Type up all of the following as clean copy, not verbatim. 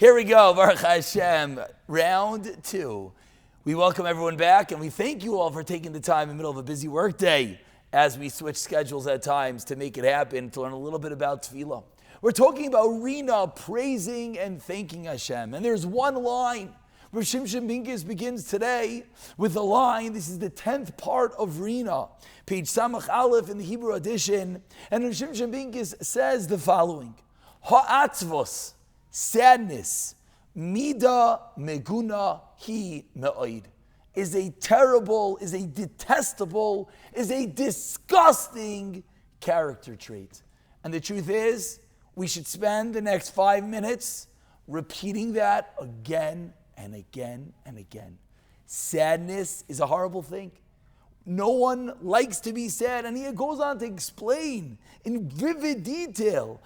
Here we go, Baruch Hashem, round 2. We welcome everyone back, and we thank you all for taking the time in the middle of a busy work day as we switch schedules at times to make it happen, to learn a little bit about tefillah. We're talking about Rina, praising and thanking Hashem. And there's one line where Shimshon Pincus begins today with a line. This is the 10th part of Rina, page Samach Aleph in the Hebrew edition. And Shimshon Pincus says the following: Ha'atzvos, sadness, mida meguna hi me'oid, is a terrible, is a detestable, is a disgusting character trait. And the truth is, we should spend the next 5 minutes repeating that again and again and again. Sadness is a horrible thing. No one likes to be sad, and he goes on to explain in vivid detail.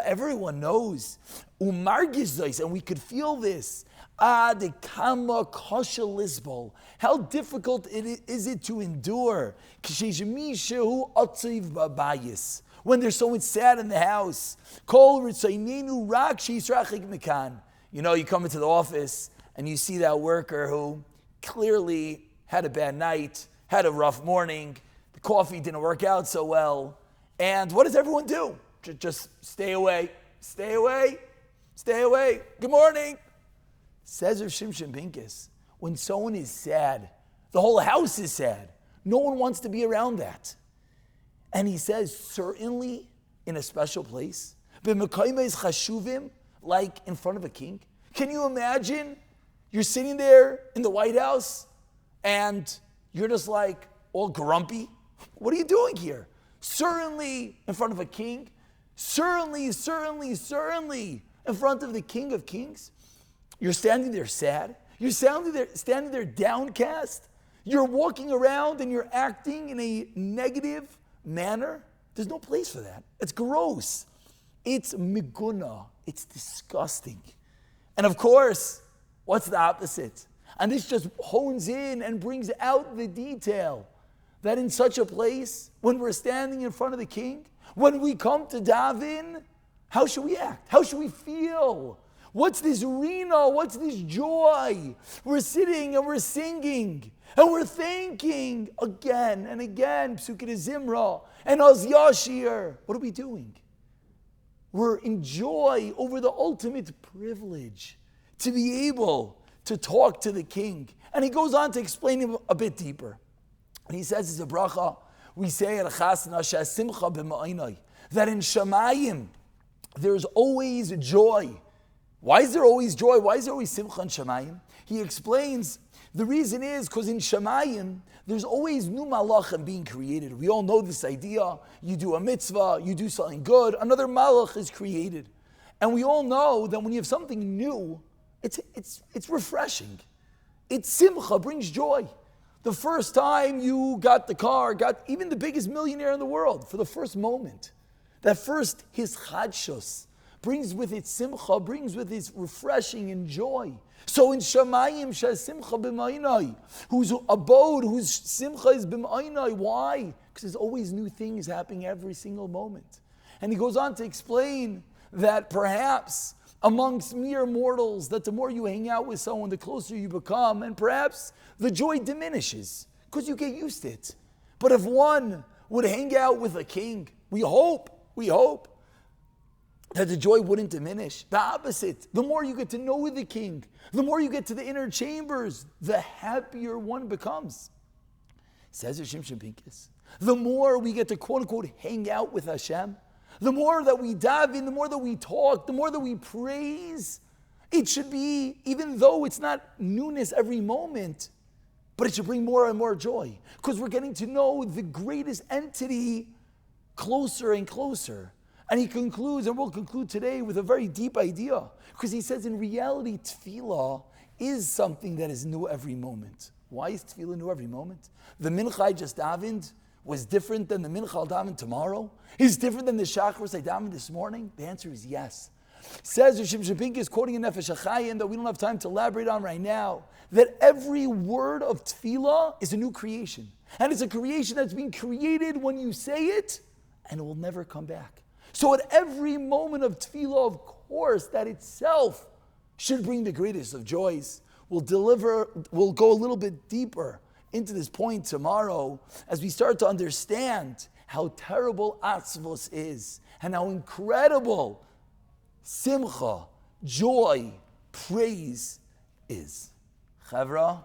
Everyone knows, and we could feel this. How difficult is it to endure when there's so much sad in the house. You know, you come into the office and you see that worker who clearly had a bad night, had a rough morning, the coffee didn't work out so well, and what does everyone do? Just stay away, stay away, stay away. Good morning. Says Rav Shimshon Pincus, when someone is sad, the whole house is sad. No one wants to be around that. And he says, certainly in a special place, like in front of a king. Can you imagine? You're sitting there in the White House and you're just like all grumpy. What are you doing here? Certainly in front of a king. Certainly in front of the King of Kings. You're standing there sad. You're standing there downcast. You're walking around and you're acting in a negative manner. There's no place for that. It's gross. It's miguna. It's disgusting. And of course, what's the opposite? And this just hones in and brings out the detail that in such a place, when we're standing in front of the king, when we come to daven, how should we act? How should we feel? What's this rina? What's this joy? We're sitting and we're singing and we're thanking again and again, Psukei Zimra and Az Yashir. What are we doing? We're in joy over the ultimate privilege to be able to talk to the king. And he goes on to explain him a bit deeper. And he says, it's a bracha, we say at Chasna, Simcha b'ma'inai, that in Shamayim, there's always joy. Why is there always joy? Why is there always Simcha in Shamayim? He explains, the reason is because in Shamayim, there's always new malachim being created. We all know this idea. You do a mitzvah, you do something good, another malach is created. And we all know that when you have something new, it's refreshing. It's simcha, brings joy. The first time you got the car, got even the biggest millionaire in the world, for the first moment, that first his chadshus brings with it simcha, brings with it refreshing and joy. So in Shamayim, simcha b'ma'inai, whose abode, whose simcha is b'ma'inai. Why? Because there's always new things happening every single moment. And he goes on to explain that perhaps amongst mere mortals, that the more you hang out with someone, the closer you become, and perhaps the joy diminishes because you get used to it. But if one would hang out with a king, we hope that the joy wouldn't diminish. The opposite. The more you get to know the king, the more you get to the inner chambers, the happier one becomes. Says Shimshon Pincus. The more we get to quote unquote hang out with Hashem, the more that we dive in, the more that we talk, the more that we praise, it should be, even though it's not newness every moment, but it should bring more and more joy. Because we're getting to know the greatest entity closer and closer. And he concludes, and we'll conclude today with a very deep idea. Because he says in reality, tefillah is something that is new every moment. Why is tefillah new every moment? The mincha I just davened was different than the mincha I'll daven tomorrow? Is different than the shachris I davened this morning? The answer is yes. Says Rav Shimshon Pincus, quoting a Nefesh HaChaim that we don't have time to elaborate on right now, that every word of tefillah is a new creation. And it's a creation that's been created when you say it, and it will never come back. So at every moment of tefillah, of course, that itself should bring the greatest of joys. We'll go a little bit deeper into this point tomorrow as we start to understand how terrible atzvos is and how incredible simcha, joy, praise is. Chavra.